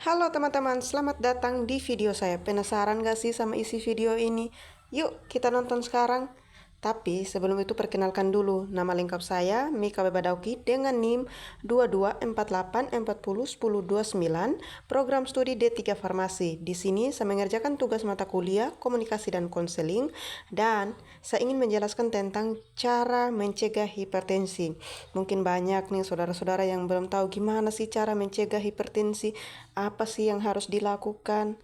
Halo teman-teman, selamat datang di video saya. Penasaran gak sih sama isi video ini? Yuk kita nonton sekarang. Tapi sebelum itu perkenalkan dulu, nama lengkap saya Mika Bebadauki dengan NIM 2248401029, program studi D3 Farmasi. Di sini saya mengerjakan tugas mata kuliah Komunikasi dan Konseling, dan saya ingin menjelaskan tentang cara mencegah hipertensi. Mungkin banyak nih saudara-saudara yang belum tahu gimana sih cara mencegah hipertensi, apa sih yang harus dilakukan.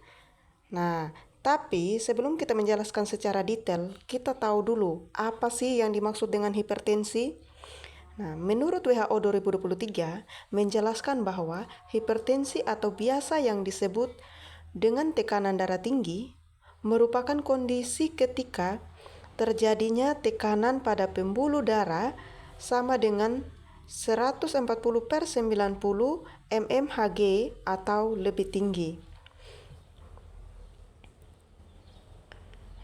Nah, tapi sebelum kita menjelaskan secara detail, kita tahu dulu apa sih yang dimaksud dengan hipertensi. Nah, menurut WHO 2023 menjelaskan bahwa hipertensi atau biasa yang disebut dengan tekanan darah tinggi merupakan kondisi ketika terjadinya tekanan pada pembuluh darah sama dengan 140/90 mmHg atau lebih tinggi.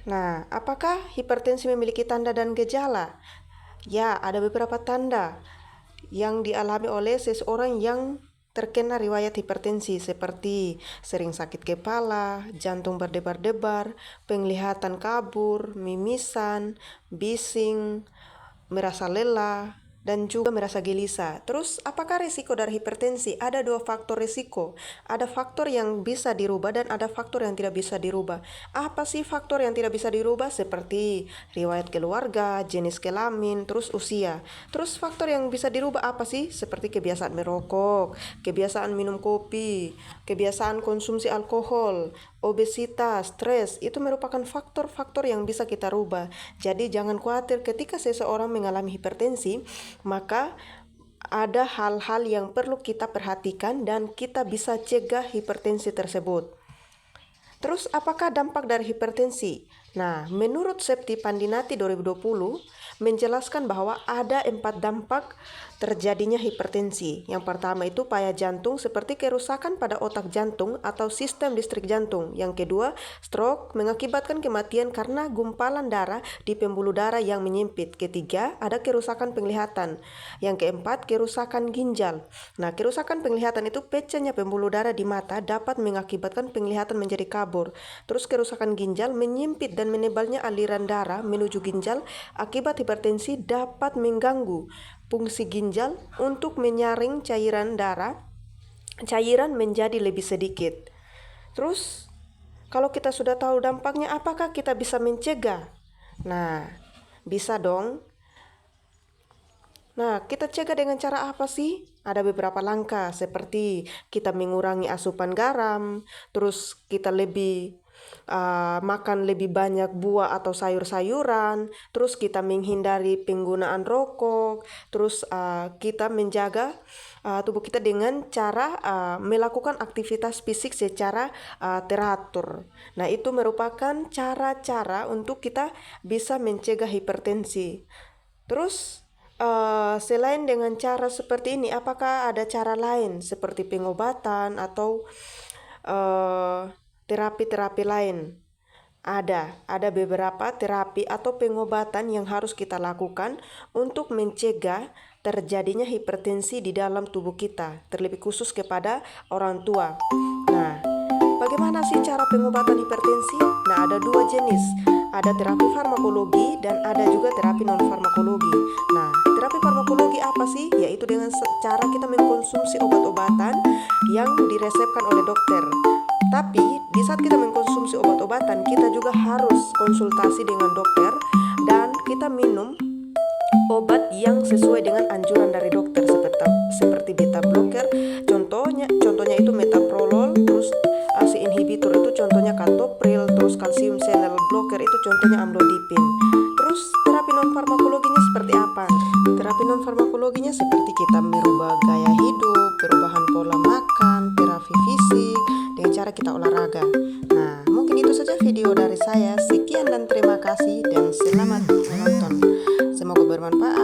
Nah, apakah hipertensi memiliki tanda dan gejala? Ya, ada beberapa tanda yang dialami oleh seseorang yang terkena riwayat hipertensi, seperti sering sakit kepala, jantung berdebar-debar, penglihatan kabur, mimisan, bising, merasa lelah, dan juga merasa gelisah. Terus, apakah risiko dari hipertensi? Ada dua faktor risiko. Ada faktor yang bisa dirubah dan ada faktor yang tidak bisa dirubah. Apa sih faktor yang tidak bisa dirubah? Seperti riwayat keluarga, jenis kelamin, terus usia. Terus faktor yang bisa dirubah apa sih? Seperti kebiasaan merokok, kebiasaan minum kopi, kebiasaan konsumsi alkohol, obesitas, stres, itu merupakan faktor-faktor yang bisa kita rubah. Jadi jangan khawatir ketika seseorang mengalami hipertensi, maka ada hal-hal yang perlu kita perhatikan dan kita bisa cegah hipertensi tersebut. Terus apakah dampak dari hipertensi? Nah, menurut Septi Pandinati 2020 menjelaskan bahwa ada 4 dampak terjadinya hipertensi. Yang pertama itu payah jantung seperti kerusakan pada otak jantung atau sistem listrik jantung. Yang kedua, stroke mengakibatkan kematian karena gumpalan darah di pembuluh darah yang menyempit. Ketiga, ada kerusakan penglihatan. Yang keempat, kerusakan ginjal. Nah, kerusakan penglihatan itu pecahnya pembuluh darah di mata dapat mengakibatkan penglihatan menjadi kabur. Terus kerusakan ginjal menyempit dan menebalnya aliran darah menuju ginjal akibat hipertensi dapat mengganggu fungsi ginjal untuk menyaring cairan menjadi lebih sedikit. Terus, kalau kita sudah tahu dampaknya, apakah kita bisa mencegah? Nah, bisa dong. Nah, kita cegah dengan cara apa sih? Ada beberapa langkah, seperti kita mengurangi asupan garam, terus kita makan lebih banyak buah atau sayur-sayuran, terus kita menghindari penggunaan rokok, terus kita menjaga tubuh kita dengan cara melakukan aktivitas fisik secara teratur. Nah, itu merupakan cara-cara untuk kita bisa mencegah hipertensi. Terus, selain dengan cara seperti ini, apakah ada cara lain seperti pengobatan atau terapi-terapi lain? Ada beberapa terapi atau pengobatan yang harus kita lakukan untuk mencegah terjadinya hipertensi di dalam tubuh kita, terlebih khusus kepada orang tua. Nah, bagaimana sih cara pengobatan hipertensi? Nah, ada 2 jenis. Ada terapi farmakologi dan ada juga terapi non-farmakologi. Nah, terapi farmakologi apa sih? Yaitu dengan cara kita mengkonsumsi obat-obatan yang diresepkan oleh dokter. Tapi, di saat kita mengkonsumsi obat-obatan, kita juga harus konsultasi dengan dokter dan kita minum obat yang sesuai dengan anjuran dari dokter, seperti beta blocker, contohnya itu metoprolol, terus ACE inhibitor itu contohnya captopril, terus kalsium channel blocker itu contohnya amlodipine. Terus terapi non farmakologinya seperti apa? Terapi non farmakologinya seperti kita merubah gaya hidup, perubahan pola makan, terapi fisik dengan cara kita olahraga. Nah, mungkin itu saja video dari saya. Sekian dan terima kasih dan selamat menonton. Semoga bermanfaat.